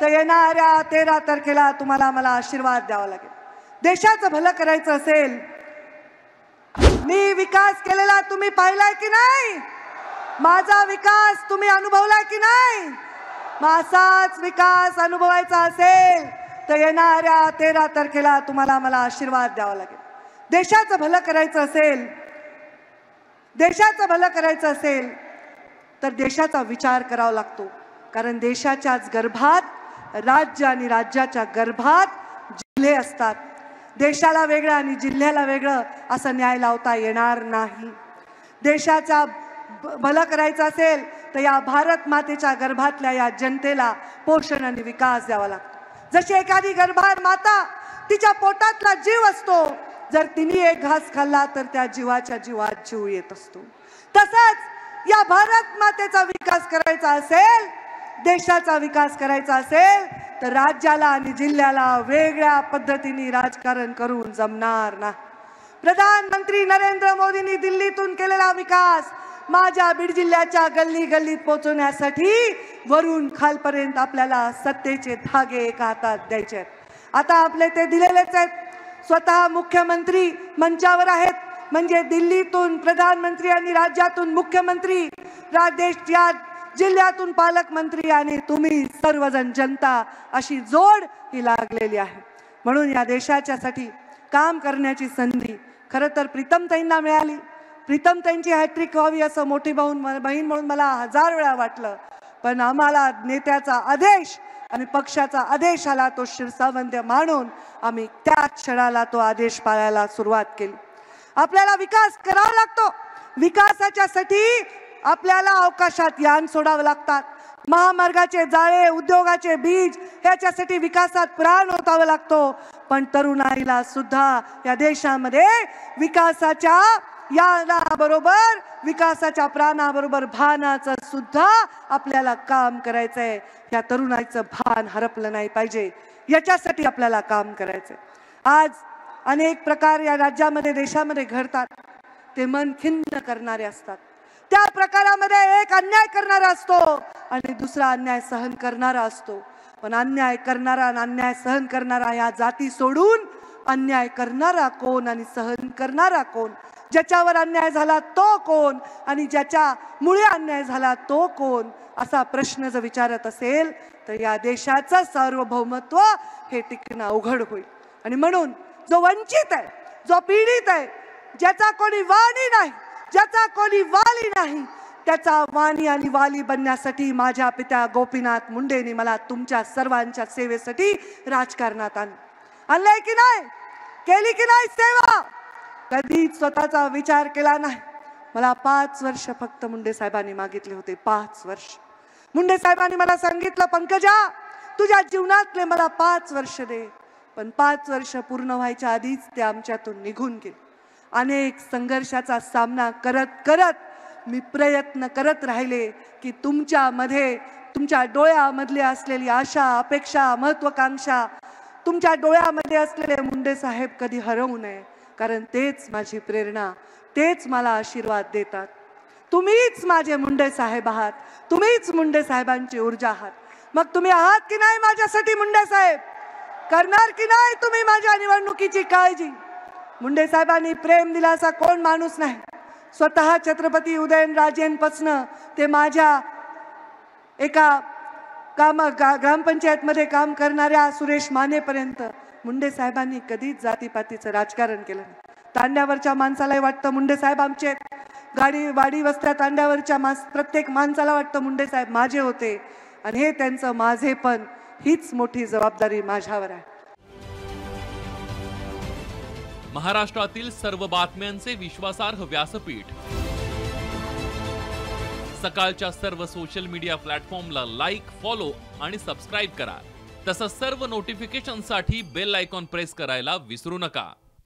तर येणाऱ्या 13 तारखेला तुम्हाला मला आशीर्वाद द्यावा लागेल। देशाचं भलं करायचं असेल, मी विकास केलेला तुम्ही पाहिलाय की नाही? माझा विकास तुम्ही अनुभवलाय की नाही? असाच विकास अनुभवायचा असेल तर येणाऱ्या 13 तारखेला तुम्हाला मला आशीर्वाद द्यावा लागेल। देशाचं भलं करायचं असेल, देशाचं भलं करायचं असेल तर देशाचा विचार करावा लागतो, कारण देशाच्याच गर्भात राज्य आणि राज्याच्या गर्भात जिल्हे असतात। देशाला वेगळं आणि जिल्ह्याला वेगळं असं न्याय लावता येणार नाही। देशाचा भलं करायचं असेल तर या भारत मातेच्या गर्भातल्या या जनतेला पोषण आणि विकास द्यावा लागतो। जशी एखादी गर्भार माता तिच्या पोटातला जीव असतो, जर तिने एक घास खाल्ला तर त्या जीवाच्या जीवात जीव येत असतो। तसंच या भारत मातेचा विकास करायचा असेल, देशाचा विकास करायचा असेल तर राज्याला आणि जिल्ह्याला वेगळ्या पद्धतीने राजकारण करून जमणार नाही। प्रधानमंत्री नरेंद्र मोदींनी दिल्लीतून केलेला विकास माझ्या बीड जिल्ह्याच्या गल्ली गल्लीत पोहोचवण्यासाठी वरून खालपर्यंत आपल्याला सत्तेचे धागे एका हातात द्यायचे आहेत। आता आपले ते दिलेलेच आहेत। स्वतः मुख्यमंत्री मंचावर आहेत, म्हणजे दिल्लीतून प्रधानमंत्री आणि राज्यातून मुख्यमंत्री, या जिल्ह्यातून पालकमंत्री आणि तुम्ही सर्वजण जनता, अशी जोड ही लागलेली आहे। म्हणून या देशाच्यासाठी काम करण्याची संधी खरं तर प्रीतमताईंना मिळाली। प्रीतमताईंची हॅट्रिक व्हावी असं मोठी बहीण म्हणून मला 1000 वेळा वाटलं, पण आम्हाला नेत्याचा आदेश आणि पक्षाचा आदेश आला, तो शिरसावंद्य मानून आम्ही त्या क्षणाला तो आदेश पाळायला सुरुवात केली। आपल्याला विकास करावा लागतो। विकासाच्यासाठी आपल्याला अवकाशात यान सोडावं लागतात, महामार्गाचे जाळे, उद्योगाचे बीज, ह्याच्यासाठी विकासात प्राण ओतावा लागतो। पण तरुणाईला सुद्धा या देशामध्ये विकासाच्या यानाबरोबर, विकासाच्या प्राणाबरोबर भानाचं सुद्धा आपल्याला काम करायचंय। या तरुणाईचं भान हरपलं नाही पाहिजे, याच्यासाठी आपल्याला काम करायचंय। आज अनेक प्रकार या राज्यामध्ये देशामध्ये घडतात, ते मन खिन्न करणारे असतात। त्या प्रकारामध्ये एक अन्याय करणारा असतो आणि दुसरा अन्याय सहन करणारा असतो। पण अन्याय करणारा आणि अन्याय सहन करणारा या जाती सोडून अन्याय करणारा कोण आणि सहन करणारा कोण, ज्याच्यावर अन्याय झाला तो कोण आणि ज्याच्यामुळे अन्याय झाला तो कोण, असा प्रश्न जर विचारत असेल तर या देशाचं सार्वभौमत्व हे टिकणं अवघड होईल। आणि म्हणून जो वंचित आहे, जो पीडित आहे, ज्याचा कोणी वाणी नाही, ज्याचा कोणी वाली नाही, त्याचा वाणी आणि वाली बनण्यासाठी माझ्या पित्या गोपीनाथ मुंडेंनी मला तुमच्या सर्वांच्या सेवेसाठी राजकारणात आणलंय की नाही? केली की नाही सेवा? कधीच स्वतःचा विचार केला नाही। मला 5 वर्ष फक्त मुंडे साहेबांनी मागितले होते, 5 वर्ष। मुंडे साहेबांनी मला सांगितलं, पंकजा तुझ्या जीवनातले मला 5 वर्ष दे। पण 5 वर्ष पूर्ण व्हायच्या आधीच ते आमच्यातून निघून गेले। अनेक संघर्षाचा सामना करत करत मी प्रयत्न करत राहिले की तुमच्यामध्ये, तुमच्या डोळ्यामधली असलेली आशा, अपेक्षा, महत्त्वाकांक्षा, तुमच्या डोळ्यामध्ये असलेले मुंडे साहेब कधी हरवू नये, कारण तेच माझी प्रेरणा, तेच मला आशीर्वाद देतात। तुम्हीच माझे मुंडे साहेब आहात, तुम्हीच मुंडे साहेबांची ऊर्जा आहात। मग तुम्ही आहात की नाही माझ्यासाठी मुंडे साहेब? करणार की नाही तुम्ही माझ्या निवडणुकीची काळजी? मुंडे साहेबांनी प्रेम दिला असा कोण माणूस नाही। स्वतः छत्रपती उदयनराजेंपासनं ते माझ्या एका ग्रामपंचायत मध्ये काम करणाऱ्या सुरेश मानेपर्यंत मुंडे साहेबांनी कधीच जातीपातीचं राजकारण केलं नाही। तांड्यावरच्या माणसालाही वाटतं मुंडे साहेब आमचे, वाडी वस्त्या तांड्यावरच्या प्रत्येक माणसाला वाटतं मुंडे साहेब माझे होते, आणि हे त्यांचं माझेपण, हीच मोठी जबाबदारी माझ्यावर आहे। महाराष्ट्रातील सर्व बातम्यांचे विश्वासार्ह व्यासपीठ, सकाळच्या सर्व सोशल मीडिया प्लॅटफॉर्मला लाईक, फॉलो आणि सबस्क्राईब करा। तसंच सर्व नोटिफिकेशनसाठी बेल आयकॉन प्रेस करायला विसरू नका।